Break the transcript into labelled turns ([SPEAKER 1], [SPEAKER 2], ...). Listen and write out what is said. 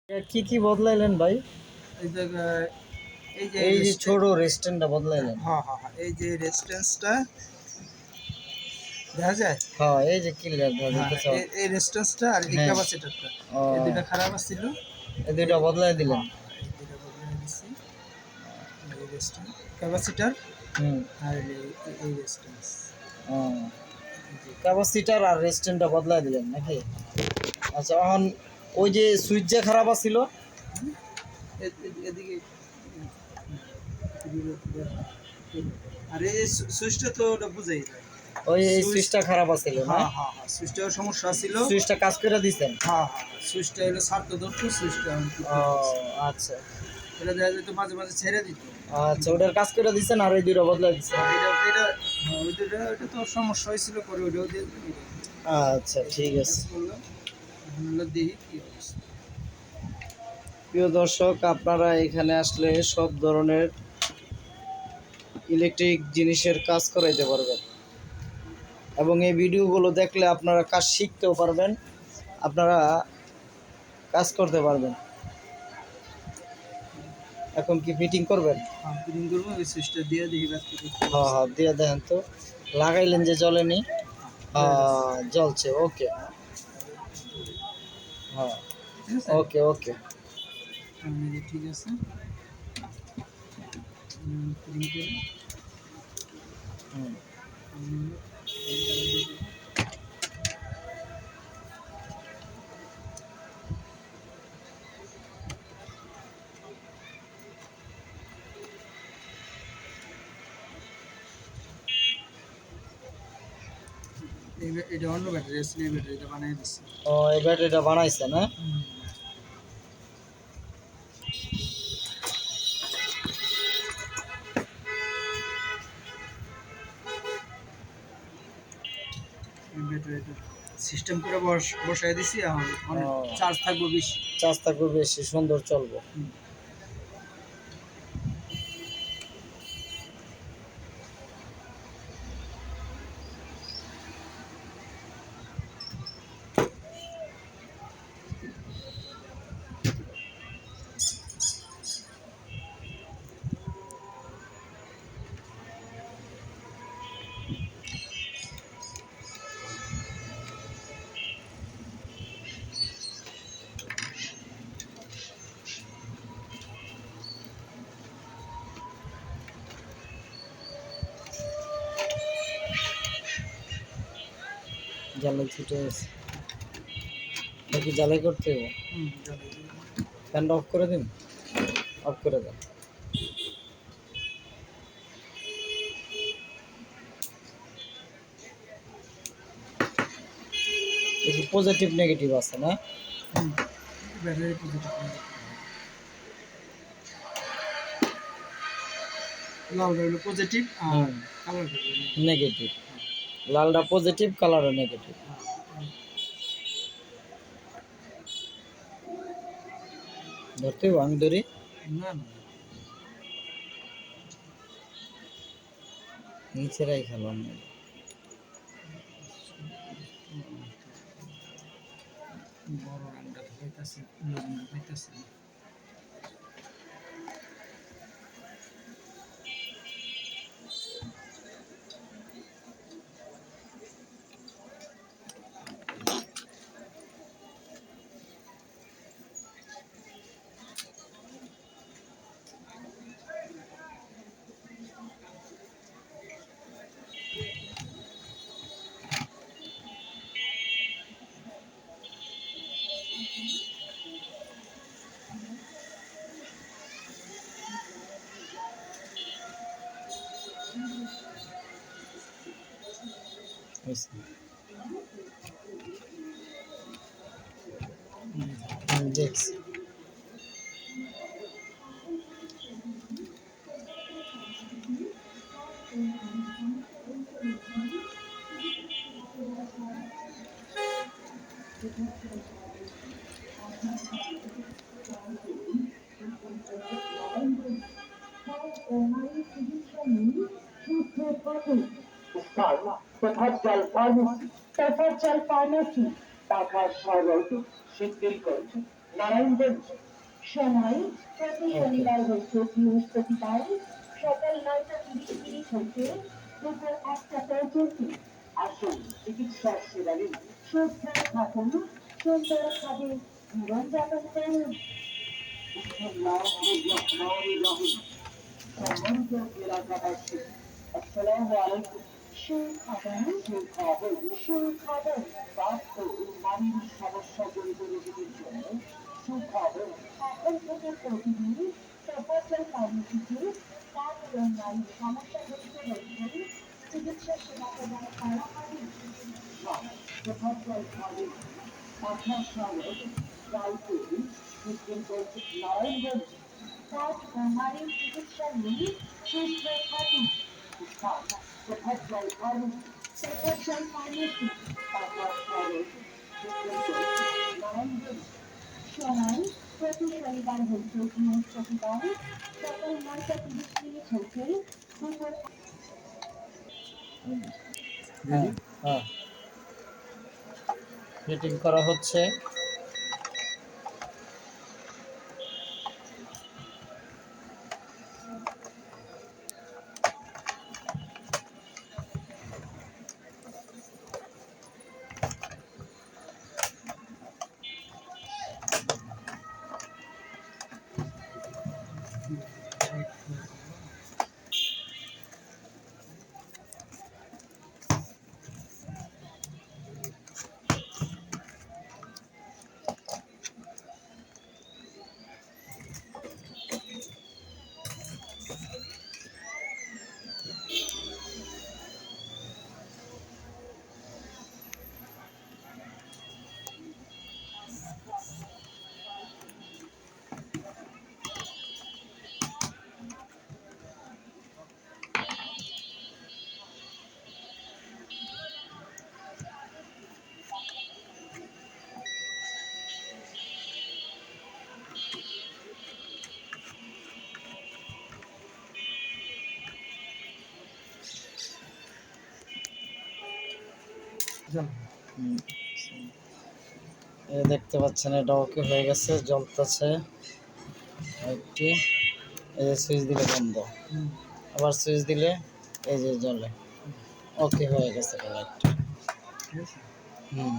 [SPEAKER 1] কি কি বদলাইলেন ভাই?
[SPEAKER 2] এই জায়গায় এই যে
[SPEAKER 1] এই যে ছোট রেস্টুরেন্টটা বদলাইলেন?
[SPEAKER 2] হ্যাঁ হ্যাঁ হ্যাঁ, এই যে রেস্টুরেন্টটা দেখা যায়।
[SPEAKER 1] হ্যাঁ, এই যে ক্লিয়ার দেখা
[SPEAKER 2] হ্যাঁ,
[SPEAKER 1] যাইতেছে।
[SPEAKER 2] এই রেস্টুরেন্টটা আর এই
[SPEAKER 1] হ্যাঁ।
[SPEAKER 2] ক্যাপাসিটারটা,
[SPEAKER 1] ও,
[SPEAKER 2] এই দুইটা খারাপ আছিল।
[SPEAKER 1] এই দুইটা বদলাই দিলেন?
[SPEAKER 2] হ্যাঁ হ্যাঁ, এই দুইটা বদলে দিছি। এই রেস্টুরেন্ট ক্যাপাসিটার
[SPEAKER 1] হুম।
[SPEAKER 2] আর এই রেস্টুরেন্ট।
[SPEAKER 1] ও, ক্যাপাসিটার আর রেস্টুরেন্টটা বদলাই দিলেন নাকি? আচ্ছা, এখন ওই যে সুইচ যে খারাপ আছিল?
[SPEAKER 2] এদিকে আর এই সুইচটা তো ওটা বুঝাই যায়।
[SPEAKER 1] ওই এই
[SPEAKER 2] সুইচ,
[SPEAKER 1] সুইচটা খারাপ আছিল না?
[SPEAKER 2] হ্যাঁ হ্যাঁ হ্যাঁ, সুইচটার সমস্যা ছিল।
[SPEAKER 1] সুইচটা কাজ করে দিছেন?
[SPEAKER 2] হ্যাঁ হ্যাঁ, সুইচটা হলো ছাড়তে ধরতো, সুইচটা
[SPEAKER 1] ও, আচ্ছা
[SPEAKER 2] এটা দেখা যেত মাঝে মাঝে ছেড়ে দিত।
[SPEAKER 1] আচ্ছা, ওটার কাজ করে দিছেন আর এই দুইটা বদলাই দিছেন?
[SPEAKER 2] এটা হ্যাঁ, ওইটা তো সমস্যা হয়েছিল, পরে ওইটাও দিয়ে দিল।
[SPEAKER 1] আচ্ছা, ঠিক আছে।
[SPEAKER 2] করলাম, দেখি কি অবস্থা।
[SPEAKER 1] প্রিয় দর্শক, আপনারা এখানে আসলে সব ধরনের ইলেকট্রিক জিনিসের কাজ করাইতে পারবেন এবং এই ভিডিওগুলো দেখলে আপনারা কাজ শিখতেও পারবেন, আপনারা কাজ করতে পারবেন। এখন কি ফিটিং করবেন?
[SPEAKER 2] হ্যাঁ, ফিটিং করবো, ওই সুইচটা দিয়ে দেখি ব্যাক থেকে।
[SPEAKER 1] হ্যাঁ হ্যাঁ, দিয়ে দেখেন তো। লাগাইলেন যে জ্বলেনি? হ্যাঁ, জ্বলছে। ওকে। হ্যাঁ,
[SPEAKER 2] ঠিক আছে,
[SPEAKER 1] ওকে ওকে।
[SPEAKER 2] ঠিক আছে। ফিটিং করে
[SPEAKER 1] হুম।
[SPEAKER 2] এটা অন্য ব্যাটারি আসলে, এই ব্যাটারিটা বানিয়ে দিচ্ছি।
[SPEAKER 1] ও, এই ব্যাটারিটা বানাইছে না?
[SPEAKER 2] এই ব্যাটারিটা সিস্টেম করে বসাই দিছি, এখন অনেক
[SPEAKER 1] ও,
[SPEAKER 2] চার্জ থাকবো বেশি।
[SPEAKER 1] চার্জ থাকবে বেশি, সুন্দর চলবে। জ্বালাই ছুটে গেছে। নাকি জ্বালাই করতে হবে? ফ্যানটা অফ করে দিন, অফ করে দেন। দেখি পজিটিভ নেগেটিভ আছে না?
[SPEAKER 2] ব্যাটারি পজিটিভ, লালটা হলো পজিটিভ আর কালারটা
[SPEAKER 1] নেগেটিভ। লালটা পজিটিভ, কালারও নেগেটিভ। ধরতে হবে? আমি ধরি?
[SPEAKER 2] না না,
[SPEAKER 1] নিচেরাই খেলাম।
[SPEAKER 2] বড় রানটা ঢুকাইতেছে, ঢুকাইতেছে।
[SPEAKER 1] দেখছি।
[SPEAKER 3] तफज्जल पाने की ताकत और शिथिल करती নারায়ণগঞ্জ। সময় প্রতি শনিবার হচ্ছে বৃহস্পতিবার সকাল 9:30 হচ্ছে দুপুর 1:35। আসুন চিকিৎসা সেবা নিন, সুস্থ থাকুন, সুন্দরভাবে জীবনযাপন করুন। সম্মানিত এলাকাবাসী, আসসালামু আলাইকুম। সুখাদন সুখাদন সুখাদন দাঁত ও নারীর সমস্যা জড়িত রোগীদের জন্য সুখাদন এখন থেকে প্রতিদিন তফাজ্জল ফার্মেসিতে দাঁত ও নারীর সমস্যা জড়িত রোগীদের চিকিৎসা সেবা প্রদান করা হবে। তফাজ্জল ফার্মেসি, পাখা সড়ক, রায়পুর, মুসলিমগঞ্জ, নারায়ণগঞ্জ। দাঁত ও নারীর চিকিৎসা নিয়ে সুস্থ থাকুন। তফাজ্জল ফার্মেসি, তফাজ্জল ফার্মেসি, পাখা সড়ক, মুসলিমগঞ্জ, নারায়ণগঞ্জ। সময় প্রতি শনিবার হচ্ছে বৃহস্পতিবার সকাল 9:30 হচ্ছে দুপুর।
[SPEAKER 1] হ্যাঁ হ্যাঁ ফিটিং করা হচ্ছে। এই দেখতে পাচ্ছেন এটা ওকে হয়ে গেছে, জ্বলতেছে একটি। এই যে সুইচ দিলে বন্ধ, আবার সুইচ দিলে এই যে জ্বলে। ওকে হয়ে গেছে কালারটা।
[SPEAKER 2] ঠিক আছে।
[SPEAKER 1] হুম